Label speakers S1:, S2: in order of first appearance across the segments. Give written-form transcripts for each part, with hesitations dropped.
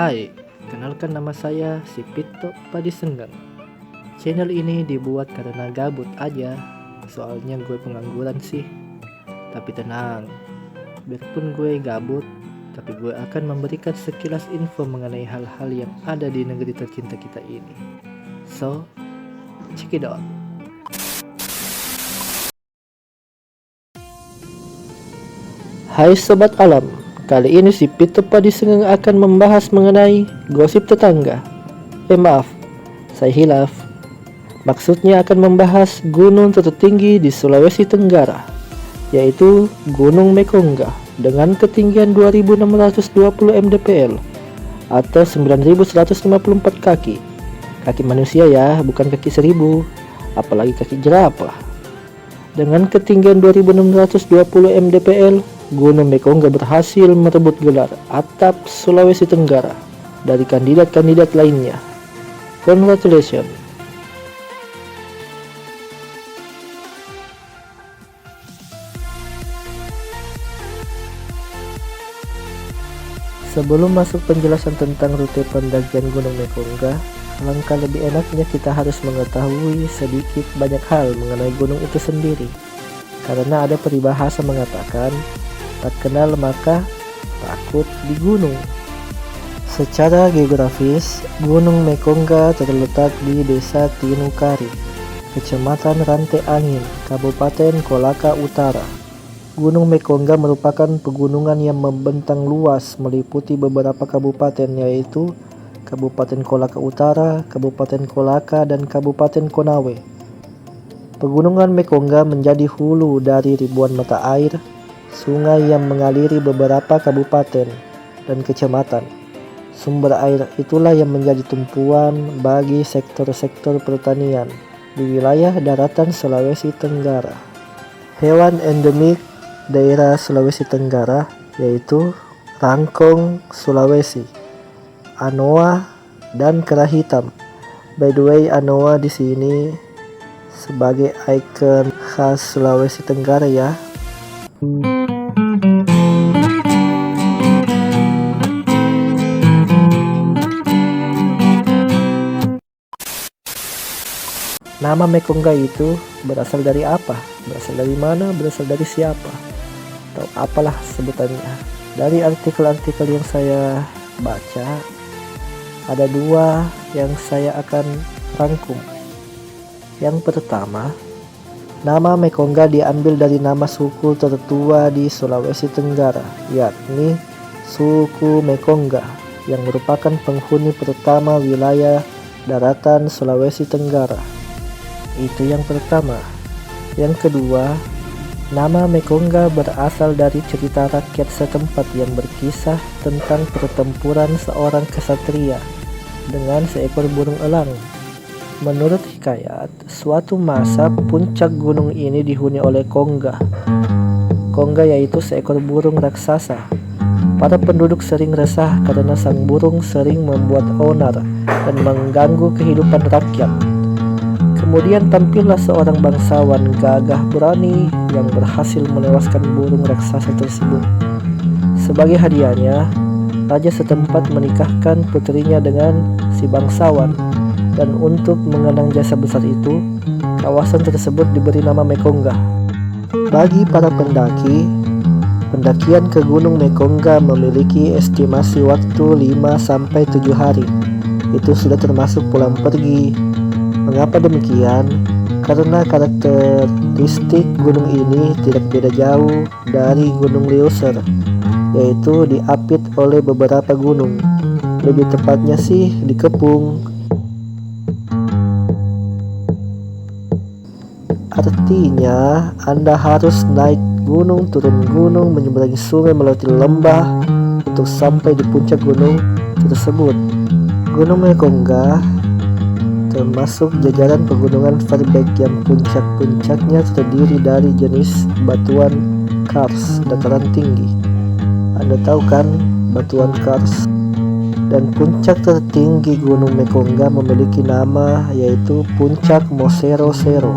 S1: Hai, kenalkan nama saya si Pito Padisenggang. Channel ini dibuat karena gabut aja, soalnya gue pengangguran sih. Tapi tenang, biarpun gue gabut, tapi gue akan memberikan sekilas info mengenai hal-hal yang ada di negeri tercinta kita ini. So, check it out. Hai Sobat Alam, kali ini si Pito Padisenggang akan membahas mengenai gosip tetangga. Maaf, saya hilaf. Maksudnya akan membahas gunung tertinggi di Sulawesi Tenggara, yaitu Gunung Mekonga dengan ketinggian 2620 mdpl atau 9154 kaki. Kaki manusia ya, bukan kaki 1000, apalagi kaki jerapah. Dengan ketinggian 2620 mdpl, Gunung Mekonga berhasil merebut gelar atap Sulawesi Tenggara dari kandidat-kandidat lainnya. Congratulations. Sebelum masuk penjelasan tentang rute pendakian Gunung Mekonga, alangkah lebih enaknya kita harus mengetahui sedikit banyak hal mengenai gunung itu sendiri. Karena ada peribahasa mengatakan, tak kenal maka takut di gunung. Secara geografis, Gunung Mekonga terletak di Desa Tinukari, Kecamatan Rantai Angin, Kabupaten Kolaka Utara. Gunung Mekonga merupakan pegunungan yang membentang luas meliputi beberapa kabupaten, yaitu Kabupaten Kolaka Utara, Kabupaten Kolaka, dan Kabupaten Konawe. Pegunungan Mekonga menjadi hulu dari ribuan mata air sungai yang mengaliri beberapa kabupaten dan kecamatan. Sumber air itulah yang menjadi tumpuan bagi sektor-sektor pertanian di wilayah daratan Sulawesi Tenggara. Hewan endemik daerah Sulawesi Tenggara yaitu rangkong Sulawesi, anoa, dan kera hitam. By the way, anoa di sini sebagai ikon khas Sulawesi Tenggara ya. Nama Mekonga itu berasal dari apa? Berasal dari mana? Berasal dari siapa? Atau apalah sebutannya. Dari artikel-artikel yang saya baca, ada dua yang saya akan rangkum. Yang pertama, nama Mekonga diambil dari nama suku tertua di Sulawesi Tenggara, yakni suku Mekonga, yang merupakan penghuni pertama wilayah daratan Sulawesi Tenggara. Itu yang pertama. Yang kedua, nama Mekonga berasal dari cerita rakyat setempat yang berkisah tentang pertempuran seorang kesatria dengan seekor burung elang. Menurut hikayat, suatu masa puncak gunung ini dihuni oleh Kongga. Kongga yaitu seekor burung raksasa. Para penduduk sering resah karena sang burung sering membuat onar dan mengganggu kehidupan rakyat. Kemudian tampillah seorang bangsawan gagah berani yang berhasil menewaskan burung raksasa tersebut. Sebagai hadiahnya, raja setempat menikahkan putrinya dengan si bangsawan, dan untuk mengenang jasa besar itu, kawasan tersebut diberi nama Mekonga. Bagi para pendaki, pendakian ke Gunung Mekonga memiliki estimasi waktu 5-7 hari. Itu sudah termasuk pulang pergi. Mengapa demikian? Karena karakteristik gunung ini tidak beda jauh dari Gunung Leuser, yaitu diapit oleh beberapa gunung. Lebih tepatnya sih dikepung. Artinya, Anda harus naik gunung, turun gunung, menyeberangi sungai, melewati lembah untuk sampai di puncak gunung tersebut. Gunung Mekonga termasuk jajaran pegunungan Verbeek yang puncak-puncaknya terdiri dari jenis batuan kars dataran tinggi. Anda tahu kan batuan kars? Dan puncak tertinggi Gunung Mekonga memiliki nama yaitu Puncak Mosero Sero.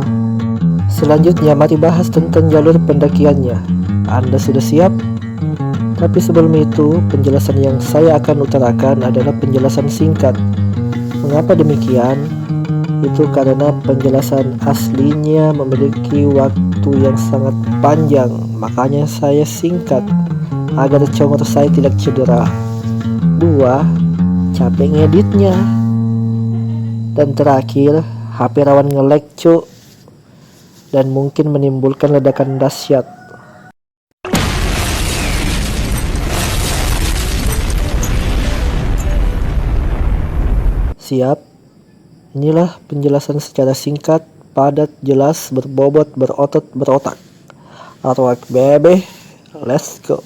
S1: Selanjutnya mari bahas tentang jalur pendakiannya. Anda sudah siap? Tapi sebelum itu, penjelasan yang saya akan utarakan adalah penjelasan singkat. Mengapa demikian? Itu karena penjelasan aslinya memiliki waktu yang sangat panjang, makanya saya singkat agar comot saya tidak cedera. 2. Capek ngeditnya. Dan terakhir, HP rawan nge-lag cuk, dan mungkin menimbulkan ledakan dahsyat. Siap? Inilah penjelasan secara singkat, padat, jelas, berbobot, berotot, berotak. Alright baby, let's go.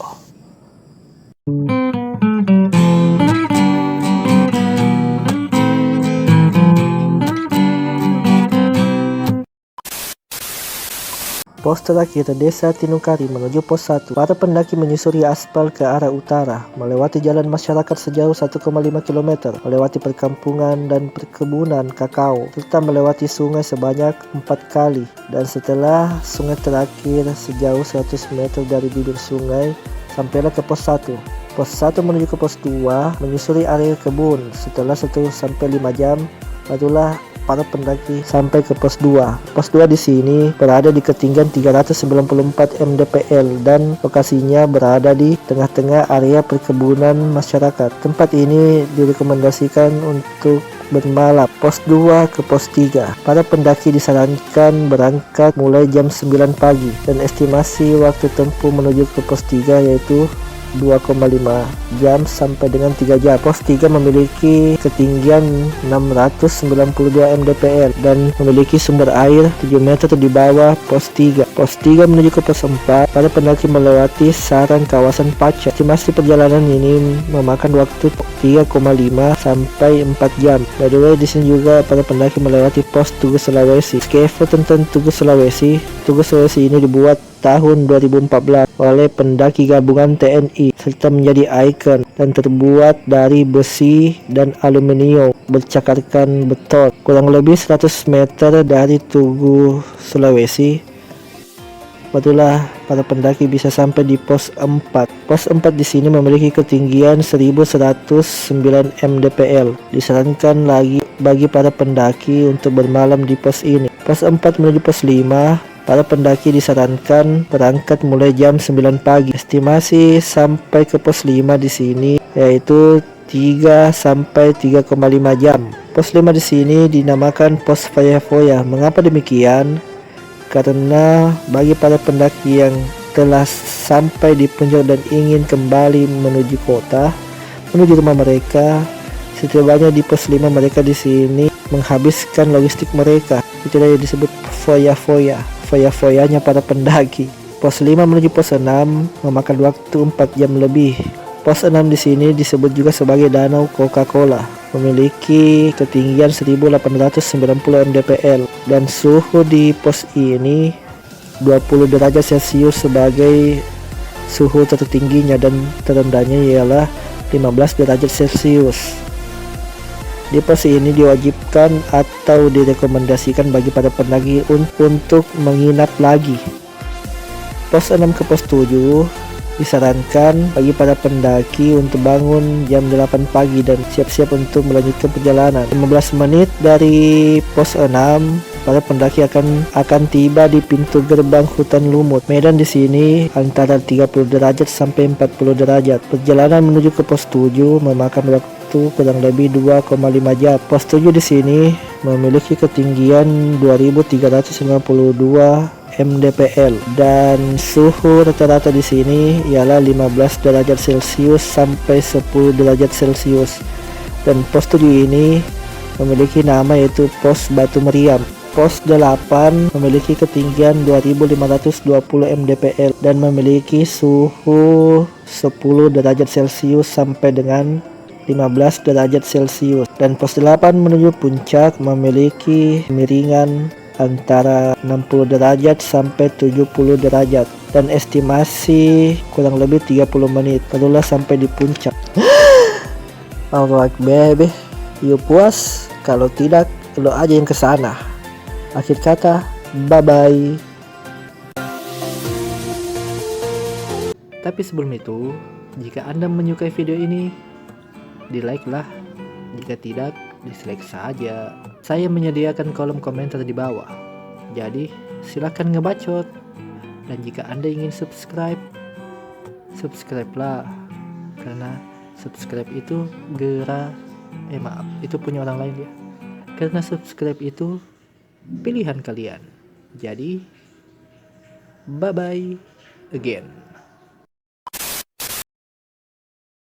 S1: Pos terakhir Desa Tinukari menuju pos 1. Para pendaki menyusuri aspal ke arah utara, melewati jalan masyarakat sejauh 1,5 km, melewati perkampungan dan perkebunan kakao, serta melewati sungai sebanyak 4 kali. Dan setelah sungai terakhir sejauh 100 meter dari bibir sungai, sampailah ke pos 1. Pos 1 menuju ke pos 2, menyusuri area kebun. Setelah 1-5 jam, barulah para pendaki sampai ke pos 2. Pos 2 di sini berada di ketinggian 394 mdpl dan lokasinya berada di tengah-tengah area perkebunan masyarakat. Tempat ini direkomendasikan untuk bermalam. Pos 2 ke pos 3. Para pendaki disarankan berangkat mulai jam 9 pagi dan estimasi waktu tempuh menuju ke pos 3 yaitu 2,5 jam sampai dengan 3 jam. Pos 3 memiliki ketinggian 692 mdpl dan memiliki sumber air 7 meter di bawah pos 3. Pos 3 menuju ke pos 4, para pendaki melewati saran kawasan Paca. Estimasi perjalanan ini memakan waktu 3,5 sampai 4 jam. By the way, di sini juga para pendaki melewati pos Tugu Sulawesi. Scaffold tentang Tugu Sulawesi. Tugu Sulawesi ini dibuat tahun 2014 oleh pendaki gabungan TNI serta menjadi ikon dan terbuat dari besi dan aluminium bercakarkan beton. Kurang lebih 100 meter dari Tugu Sulawesi, barulah para pendaki bisa sampai di pos 4. Pos 4 di sini memiliki ketinggian 1109 mdpl. Disarankan lagi bagi para pendaki untuk bermalam di pos ini. Pos 4 menuju pos 5. Para pendaki disarankan berangkat mulai jam 9 pagi. Estimasi sampai ke pos 5 di sini yaitu 3 sampai 3,5 jam. Pos 5 di sini dinamakan pos foya-foya. Mengapa demikian? Karena bagi para pendaki yang telah sampai di puncak dan ingin kembali menuju kota, menuju rumah mereka, setibanya di pos 5 mereka di sini menghabiskan logistik mereka. Itulah yang disebut foya-foya. Foya-foyanya para pendaki. Pos 5 menuju pos 6 memakan waktu 4 jam lebih. Pos 6 di sini disebut juga sebagai Danau Coca-Cola. Memiliki ketinggian 1890 mdpl dan suhu di pos ini 20 derajat Celcius sebagai suhu tertingginya dan terendahnya ialah 15 derajat Celcius. Di pos ini diwajibkan atau direkomendasikan bagi para pendaki untuk menginap lagi. Pos 6 ke pos 7 disarankan bagi para pendaki untuk bangun jam 8 pagi dan siap-siap untuk melanjutkan perjalanan. 15 menit dari pos 6, para pendaki akan tiba di pintu gerbang hutan lumut. Medan di sini antara 30 derajat sampai 40 derajat. Perjalanan menuju ke pos 7 memakan waktu kurang lebih 2,5 jam. Pos 7 di sini memiliki ketinggian 2392 mdpl dan suhu rata-rata di sini ialah 15 derajat Celcius sampai 10 derajat Celcius. Dan pos 7 ini memiliki nama yaitu pos Batu Meriam. Pos 8 memiliki ketinggian 2520 mdpl dan memiliki suhu 10 derajat Celcius sampai dengan 15 derajat Celcius. Dan pos 8 menuju puncak memiliki miringan antara 60 derajat sampai 70 derajat dan estimasi kurang lebih 30 menit barulah sampai di puncak. Alright baby, you puas? Kalau tidak, lo aja yang kesana. Akhir kata, bye bye. Tapi sebelum itu, Jika Anda menyukai video ini, di like lah. Jika tidak, dislike saja. Saya menyediakan kolom komentar di bawah. Jadi, silakan ngebacot. Dan jika Anda ingin subscribe, subscribe lah. Karena subscribe itu itu punya orang lain ya. Karena subscribe itu pilihan kalian. Jadi, bye-bye again.